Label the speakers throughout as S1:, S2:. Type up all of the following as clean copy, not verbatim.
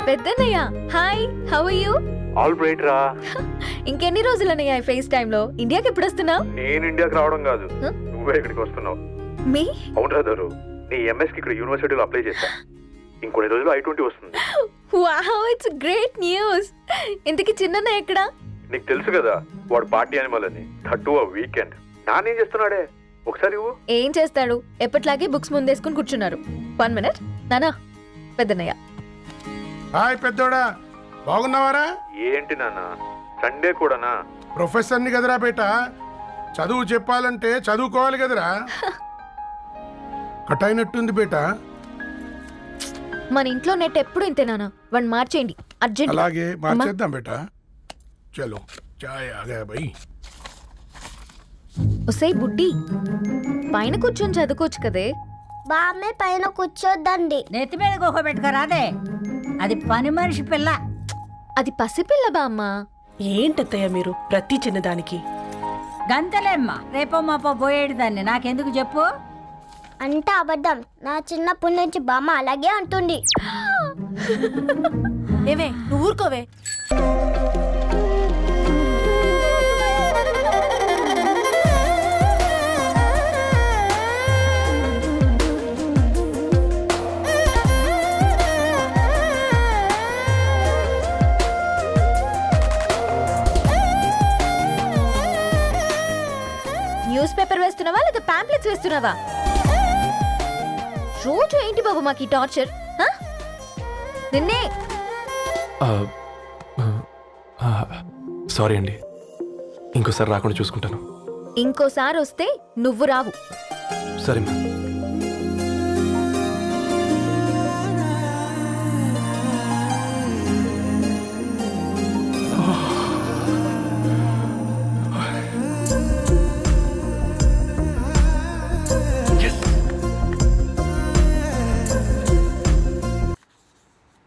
S1: Peddannayya hi, how are you?
S2: All right రా.
S1: ఇంకెన్ని రోజులన్నయ్య ఈ ఫేస్ టైమ్ లో? ఇండియాకి ఎప్పుడు వస్తున్నావు?
S2: నేను ఇండియాకి రావడం కాదు, నువ్వే ఇక్కడికి వస్తున్నావు.
S1: మీ
S2: అవునరా దరు, నీ ఎంఎస్ కి ఇక్కడ యూనివర్సిటీలో అప్లై చేశా. ఇంకొన్ని రోజులు I-20 వస్తుంది.
S1: Wow, it's great news. ఇంతకి చిన్నన్నయ్య ఎక్కడ?
S2: నీకు తెలుసు కదా వాడు పార్టీ అనిమల్ అని, థర్టూ ఆ వీకెండ్. నానేం చేస్తున్నాడే ఒకసారి ఇవ్వు.
S1: ఏం చేస్తాడు, ఎప్పటిలాగే బుక్స్ ముందేసుకుని కూర్చున్నారు. 1 minute నానా. పెద్దన్నయ్య
S3: హాయ్ పెద్దోడా, బాగున్నావారా?
S2: ఏంటి నాన్న సండే కూడానా?
S3: ప్రొఫెసర్ని కదరా బేట, చదువు చెప్పాలంటే చదువుకోవాలి కదరా. కట్ అయినట్టుంది బేట.
S1: మన ఇంట్లో నెట్ ఎప్పుడు ఇంతేనానా, వన్ మార్చేయండి అర్జెంట్.
S3: అలాగే మార్చేద్దాం బేట. చలో చాయ్ ఆగా భయ్.
S1: ఒసై బుడ్డి, పైన కూర్చొని చదువుకోవచ్చు కదే.
S4: బామ్మే పైన కూర్చోద్దండి.
S5: నెత్తి మీద గుహ పెట్టుకోరాదే, అది పని మనిషి పిల్ల.
S1: అది పసిపిల్ల బామ్మ.
S6: ఏంటత్తయ్య మీరు ప్రతి చిన్నదానికి?
S5: గంతలేమ్మా, రేపో మాపో పోయేడు దాన్ని నాకెందుకు చెప్పు.
S4: అంటే అబద్ధం, నా చిన్నప్పటి నుంచి బామ్మ అలాగే అంటుంది.
S6: ఏవే నువ్వు ఊరుకోవే.
S1: న్యూస్ పేపర్ వేస్తున్నావా లేదా పాంప్లెట్స్ వేస్తున్నావా? రోజు ఏంటి బాబు మాకు ఈ టార్చర్? నిన్నే
S7: సారీ అండి, ఇంకోసారి రాకుండా చూసుకుంటాను.
S1: ఇంకోసారి వస్తే నువ్వు రావు.
S7: సరే మ్యామ్.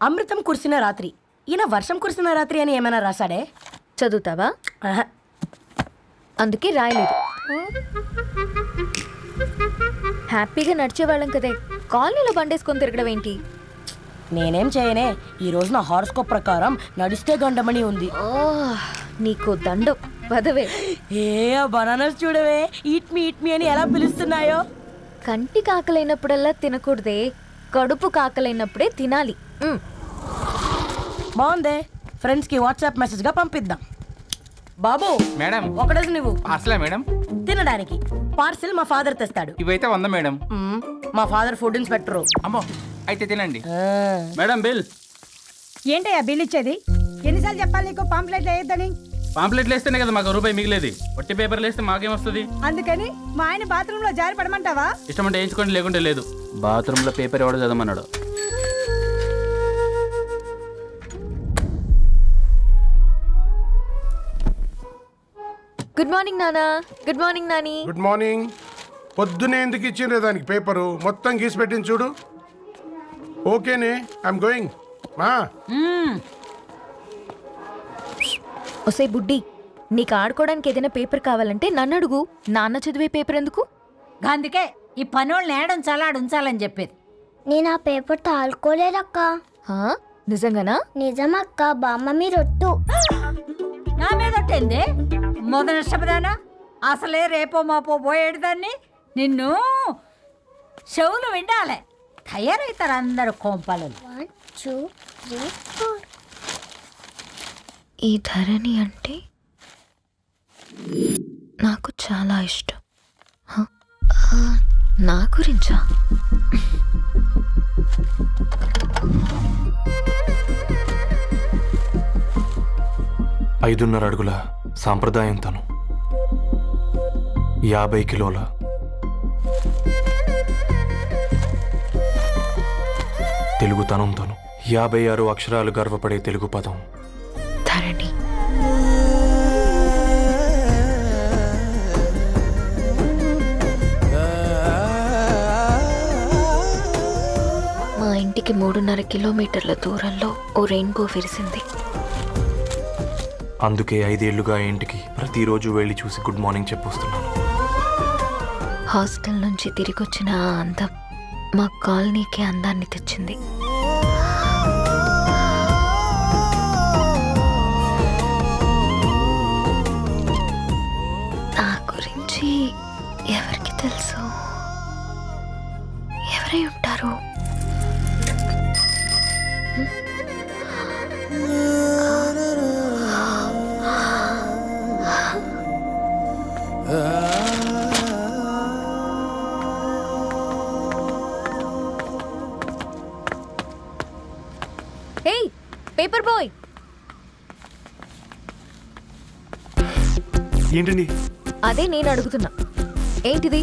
S6: అమృతం కురిసిన రాత్రి, ఈయన వర్షం కురిసిన రాత్రి అని ఏమైనా రాశాడే?
S1: చదువుతావా?
S6: ఆహా.
S1: అందుకే రాయలేదు. హ్యాపీగా నడిచేవాళ్ళం కదే, కాలనీలో బండేసుకొని తిరగడం ఏంటి?
S6: నేనేం చేయనే, ఈ రోజు నా హారోస్కోప్ ప్రకారం నడిస్తే గండమణి ఉంది.
S1: నీకు దండం పదవే.
S6: ఏ బనానాస్ చూడవే, ఈట్ మీ అని ఎలా పిలుస్తున్నాయో.
S1: కంటి కాకలైనప్పుడల్లా తినకూడదే, కడుపు కాకలైనప్పుడే తినాలి.
S6: బాగుందే, ఫ్రెండ్స్ కి వాట్సాప్ మెసేజ్ గా పంపిద్దాం. బాబు
S8: మేడం,
S6: ఒకటేసి నువ్వు
S8: అసలే మేడం
S6: తినడానికి పార్సిల్ మా ఫాదర్ తెస్తాడు.
S8: ఇవైతే 100 మేడం.
S6: మా ఫాదర్ ఫుడ్ ఇన్స్పెక్టర్.
S8: అమ్మో, అయితే తినండి మేడం. బిల్
S5: ఏంటయ్యా బిల్ ఇచ్చేది? ఎన్నిసార్లు చెప్పాలి నీకు పాంప్లెట్ వేయొద్దని?
S8: పాంప్లెట్లు వేస్తేనే కదా మాకు రూపాయి మిగిలేది. ఒట్టి పేపర్లు వేస్తే మాకేమొస్తుంది?
S5: అందుకని మా ఆయన బాత్రూమ్ లో జారి పడమంటావా?
S8: ఇష్టమంటే వేయించుకోండి, లేకుంటే లేదు. బాత్రూమ్ లో పేపర్ ఎవడో చదవమన్నాడు.
S1: గుడ్ మార్నింగ్ నానా. Good morning Nani.
S3: Good morning. పొద్దునే ఎందుకు ఇచ్చిండ్రే దానికి పేపరు? మొత్తం గీసి పెట్టింది చూడు. ఓకేనే, ఐఎమ్ గోయింగ్. మా
S1: ఒసే బుడ్డి, నీకు ఆడుకోవడానికి ఏదైనా పేపర్ కావాలంటే నన్ను అడుగు. నాన్న చదివే పేపర్ ఎందుకు?
S5: అందుకే ఈ పనోళ్ళని ఏడంచాలా ఉంచాలని చెప్పేది.
S4: నేను ఆ పేపర్ తాలుకోలేదక్క.
S1: హా? నిజంగానా?
S4: నిజమక్క, బామ్మ మీరొట్టు.
S5: నా మీద ఒట్టేంది మొదటి నష్టపదానా? అసలే రేపో మాపో పోయేడు దాన్ని. నిన్ను చెవులు విండాలే, తయారవుతారు అందరు కోంపాలు.
S4: 1 2 3 4.
S1: ఈ ధరణి అంటే నాకు చాలా ఇష్టం. నా గురించా?
S7: ఐదున్నర అడుగుల సాంప్రదాయం తను, 50 కిలోల తెలుగుతనం తను, 56 అక్షరాలు గర్వపడే తెలుగు పదం
S1: ధరణి. మా ఇంటికి 3.5 కిలోమీటర్ల దూరంలో ఓ రెయిన్బో విరిసింది.
S7: అందుకే 5 ఏళ్లుగా ఇంటికి ప్రతిరోజు వెళ్ళి చూసి గుడ్ మార్నింగ్ చెప్పొస్తున్నాను.
S1: హాస్టల్ నుంచి తిరిగొచ్చిన ఆ అందం మా కాలనీకి అందాన్ని తెచ్చింది. హే పేపర్ బాయ్,
S7: ఏంటండి?
S1: అదే నేను అడుగుతున్నా, ఏంటిది?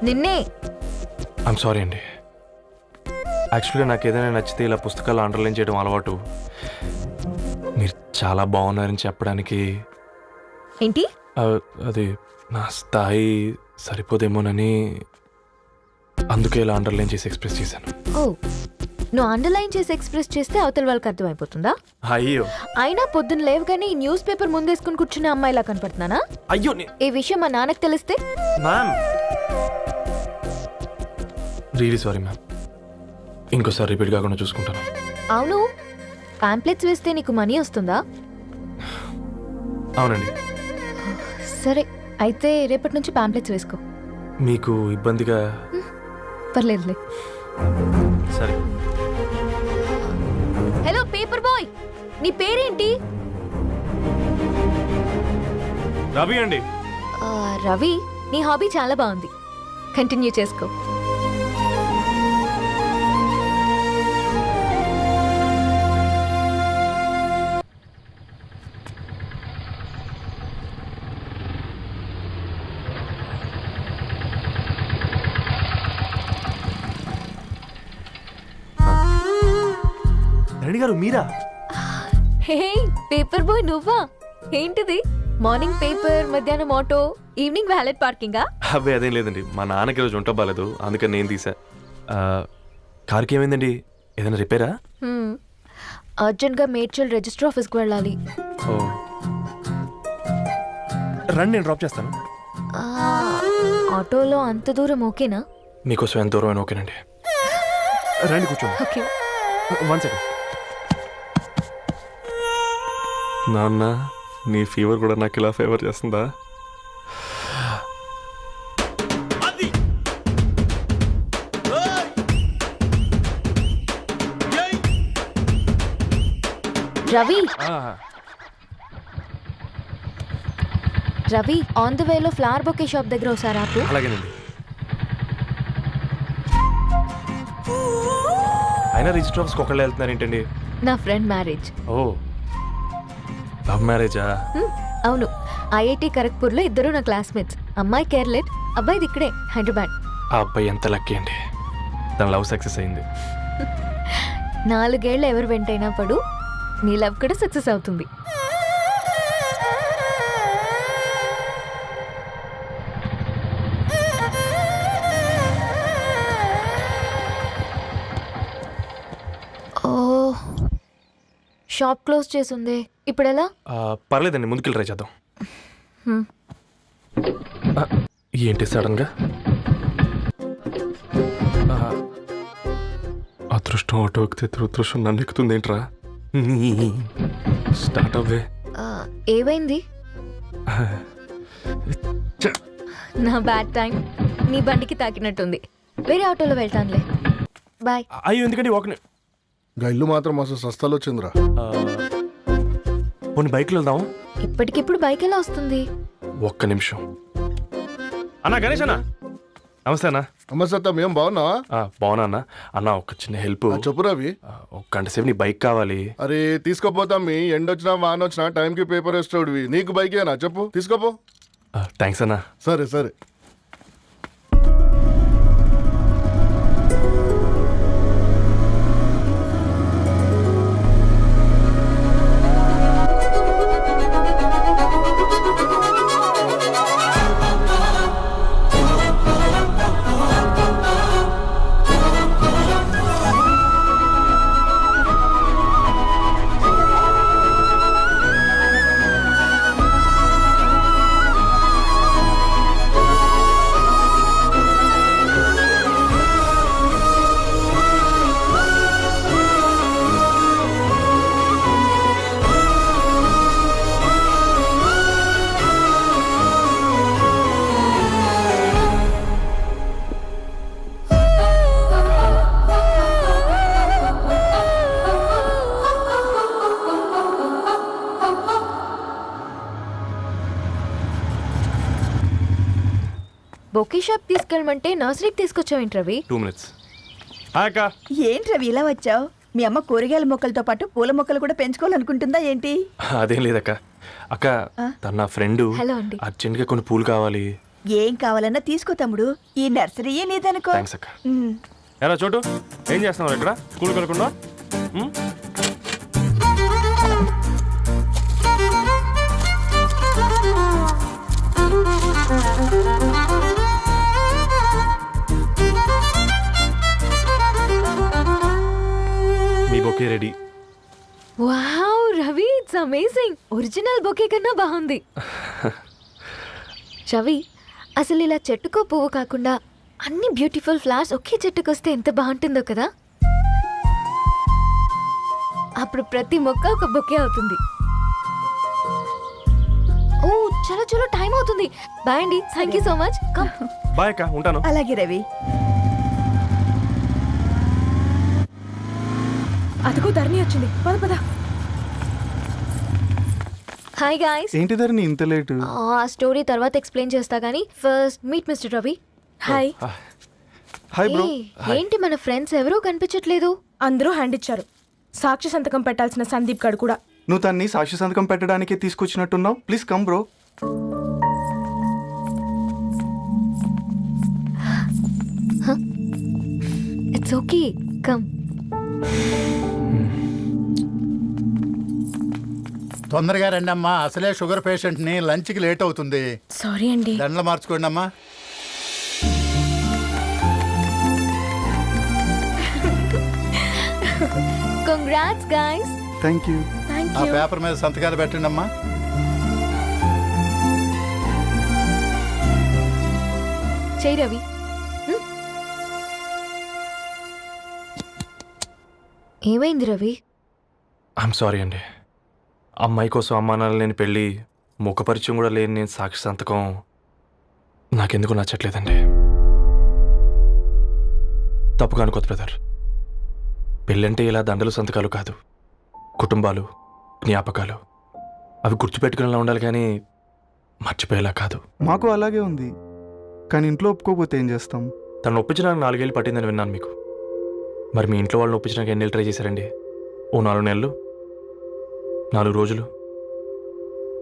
S1: నిన్నే.
S7: ఐమ్ సారీ అండి. యాక్చువల్గా నాకు ఏదైనా నచ్చితే ఇలా పుస్తకాలు అండర్లైన్ చేయడం అలవాటు. మీరు చాలా బాగున్నారని చెప్పడానికి
S1: ఏంటి?
S7: అది నా స్థాయి సరిపోదేమోనని అందుకే ఇలా అండర్లైన్ చేసి ఎక్స్ప్రెస్ చేశాను.
S1: ఓ, నువ్వు అండర్లైన్ చేసి ఎక్స్ప్రెస్ చేస్తే అవతల వాళ్ళకి అర్థమైపోతుందా?
S7: అయ్యో
S1: అయినా పొద్దున్న లేవగానే ఈ న్యూస్ పేపర్ ముందేసుకుని కూర్చున్న అమ్మాయిలా కనపడుతున్నానా?
S7: అయ్యో
S1: ఈ విషయం మా నాన్నకు తెలిస్తే?
S7: Ma'am, really sorry ma'am. ఇంకోసారి రిపీట్ కాకుండా చూసుకుంటాను.
S1: అవును, పాంప్లెట్స్ వేస్తే నీకు మనీ వస్తుందా?
S7: అవునండి.
S1: సరే, అయితే రేపటి నుంచి పాంప్లెట్స్ వేసుకో.
S7: మీకు ఇబ్బందిగా?
S1: పర్లేదులే.
S7: సరే.
S1: హలో పేపర్ బాయ్, నీ పేరేంటి?
S7: రవి అండి.
S1: రవి, నీ హాబీ చాలా బాగుంది, కంటిన్యూ చేసుకో.
S7: రెడ్డి గారు మీరా?
S1: హే పేపర్ బాయ్, నువ్వా? ఏంటిది? మార్నింగ్ పేపర్, మధ్యాహ్నం ఆటో, ఈవినింగ్ వ్యాలెట్ పార్కింగా?
S7: అబ్బాయి అదేం లేదండి, మా నాన్నకి రోజు ఉంట బాగాలేదు, అందుకని నేను తీసా. కార్కి ఏమైందండి? ఏదైనా రిపేరా?
S1: అర్జెంట్గా మేడ్చల్ రిజిస్టర్ ఆఫీస్కి వెళ్ళాలి.
S7: ఓ, రండి నేను డ్రాప్ చేస్తాను.
S1: ఆ, ఆటోలో అంత దూరం ఓకేనా?
S7: మీకోసం ఎంత దూరం అయినా ఓకేనండి. రండి కూర్చోండి.
S1: ఓకే.
S7: 1 సెకండ్. నాన్న, నీ ఫీవర్ కూడా నాకు ఇలా ఫేవర్ చేస్తుందా?
S1: రవి, రవి, ఆన్ ద వేలో ఫ్లవర్ బొకే షాప్ దగ్గర ఒకసారి ఆపు.
S7: అలాగేనండి. అయినా రిజిస్టర్ ఆఫీస్కి ఒకళ్ళు వెళ్తున్నారు ఏంటండి?
S1: నా ఫ్రెండ్ మ్యారేజ్.
S7: ఓ, లవ్ మ్యారేజా?
S1: అవును, ఐఐటి ఖరగ్పూర్లో ఇద్దరు నా క్లాస్మేట్స్. అమ్మాయి కేర్లెట్, అబ్బాయిది ఇక్కడే హైదరాబాద్.
S7: ఆ అబ్బాయి ఎంత లక్కీ అండి, తన లవ్ సక్సెస్ అయింది.
S1: 4 ఏళ్ళు ఎవరు వెంటైనా పడు, నీ లవ్ కూడా సక్సెస్ అవుతుంది. ఓ, షాప్ క్లోజ్ చేసింది, ఇప్పుడు ఎలా?
S7: పర్లేదండి, ముందుకెళ్ళి ట్రై చేద్దాం. ఏంటి సడన్గా? అదృష్టం ఆటో ఎక్కితే దురదృష్టం నన్ను ఎక్కుతుంది ఏంట్రా? స్టార్ట్ అవ్వే.
S1: ఏమైంది? నా బ్యాడ్ టైం నీ బండికి తాకినట్టుంది. వేరే ఆటోలో వెళ్తానులే, బాయ్.
S7: అయ్యో ఎందుకండి ఒక
S3: గా ఇల్లు మాత్రం అసలు సస్తాలో వచ్చిందిరా.
S7: పోనీ బైక్లో వెళ్దాం.
S1: ఇప్పటికిప్పుడు బైక్ ఎలా వస్తుంది?
S7: ఒక్క నిమిషం. అన్నా గణేష్ అన్న, నమస్తే అన్న.
S3: నమస్తే, ఏం బాగున్నావా?
S7: బాగున్నా అన్న. అన్న ఒక చిన్న హెల్ప్.
S3: చెప్పు రవి.
S7: ఒక గంట సేపు నీ బైక్ కావాలి.
S3: అరే తీసుకోపోతాం, మీ ఎండొచ్చినా వాన వచ్చినా టైంకి పేపర్ వేస్తాడువి. నీకు బైకేనా చెప్పు, తీసుకోపో.
S7: థ్యాంక్స్ అన్న.
S3: సరే సరే.
S1: బొకే షాప్ తీసుకెళ్ళమంటే నర్సరీకి తీసుకొచ్చావేంటి రవి?
S7: 2 minutes. హాయ్ అక్క.
S9: ఏంటి రవి ఇలా వచ్చావు? మీ అమ్మ కూరగాయల మొక్కలతో పాటు పూల మొక్కలు కూడా పెంచుకోవాలనుకుంటుందా ఏంటి?
S7: అదేం లేదక్క. అక్క తన నా ఫ్రెండ్
S1: హలో అండి.
S7: అర్జెంట్గా కొన్ని పూలు కావాలి.
S9: ఏం కావాలన్నా తీసుకో తమ్ముడు, ఈ నర్సరీయే నీదనుకో.
S7: థ్యాంక్స్ అక్క. ఎలా చోటు ఏం చేస్తున్నావు ఇక్కడ? స్కూల్కి వెళ్ళకుండా? మీ bouquet ready.
S1: Wow Ravi, it's amazing. Original bouquet కన్నా బాగుంది. రవి, అసలు ఇలా చెట్టుకో పువ్వు కాకుండా అన్ని బ్యూటిఫుల్ ఫ్లవర్స్ ఒకే చెట్టుకు వస్తే ఎంత బాగుంటుందో కదా. అప్పుడు ప్రతి మొక్క ఒక బొకే అవుతుంది. ఓ చలో చలో, టైం అవుతుంది. బాయ్ అండి, thank you so much. Come.
S7: Bye అక్క, ఉంటాను.
S9: అలాగే రవి.
S5: అదిగో ధరణి వచ్చింది, పద పద.
S1: Hi guys.
S7: ఏంటి ధరణి ఇంత లేటు?
S1: ఆ స్టోరీ తర్వాత ఎక్స్ప్లెయిన్ చేస్తా గానీ first meet mister Ravi. Hi.
S7: Hi bro.
S1: ఏంటి మన ఫ్రెండ్స్ ఎవరూ కనిపించట్లేదు?
S5: అందరూ హ్యాండ్ ఇచ్చారు. సాక్షి సంతకం పెట్టాల్సిన సందీప్ గడు కూడా.
S10: నువ్వు తన్ని సాక్షి సంతకం పెట్టడానికే తీసుకొచ్చినట్టున్నావు. Please come bro.
S1: It's okay, come.
S11: తొందరగా రండి అమ్మా, అసలే షుగర్ పేషెంట్ని, లంచ్కి లేట్ అవుతుంది.
S5: సారీ అండి.
S11: దండలు మార్చుకోండి అమ్మా.
S1: Congrats guys.
S10: Thank you.
S11: ఆ పేపర్ మీద సంతకాలు పెట్టండి అమ్మా.
S1: చెయ్ రవి. ఏమైంది రవి?
S7: ఐఎమ్ సారీ అండి. అమ్మాయి కోసం అమ్మా నాన్న లేని పెళ్ళి, ముఖపరిచయం కూడా లేని నేను సాక్షి సంతకం నాకెందుకు నచ్చట్లేదండి. తప్పుగా అనుకోదు బ్రదర్. పెళ్ళంటే ఇలా దండలు సంతకాలు కాదు, కుటుంబాలు, జ్ఞాపకాలు. అవి గుర్తుపెట్టుకునేలా ఉండాలి కానీ మర్చిపోయేలా కాదు.
S10: మాకు అలాగే ఉంది, కానీ ఇంట్లో ఒప్పుకోకపోతే ఏం చేస్తాం?
S7: తను ఒప్పించడానికి 4 ఏళ్ళు పట్టిందని విన్నాను మీకు. మరి మీ ఇంట్లో వాళ్ళని ఒప్పించడానికి ఎన్ని ఏళ్ళు ట్రై చేశారండి? ఓ 4 నెలలు, 4 రోజులు,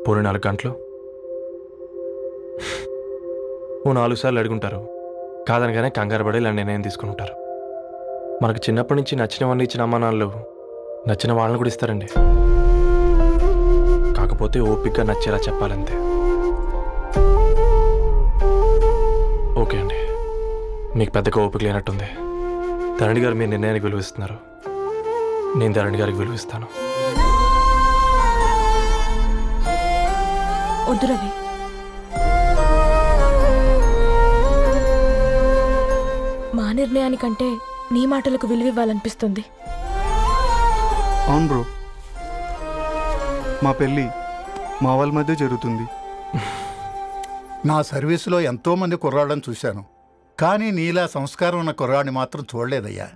S7: పోనీ 4 గంటలు, ఓ 4 సార్లు అడుగుంటారు. కాదనగానే కంగారు పడి ఇలా నిర్ణయం తీసుకుని ఉంటారు. మనకు చిన్నప్పటి నుంచి నచ్చినవన్నీ ఇచ్చిన అమ్మా నాన్నలు నచ్చిన వాళ్ళని కూడా ఇస్తారండి. కాకపోతే ఓపికగా నచ్చేలా చెప్పాలంతే. ఓకే అండి, మీకు పెద్దగా ఓపిక లేనట్టుంది. ధరణి గారు మీ నిర్ణయానికి విలువిస్తున్నారు, నేను ధరణి గారికి విలువిస్తాను.
S5: వద్దు రవి. మా నిర్ణయానికంటే నీ మాటలకు విలువివ్వాలనిపిస్తుంది.
S10: అవును బ్రో, మా పెళ్ళి మా వాళ్ళ మధ్య జరుగుతుంది.
S11: నా సర్వీసులో ఎంతోమంది కుర్రాళ్ళని చూశాను, కానీ నీలా సంస్కారం ఉన్న కుర్రాడిని మాత్రం చూడలేదయ్యా.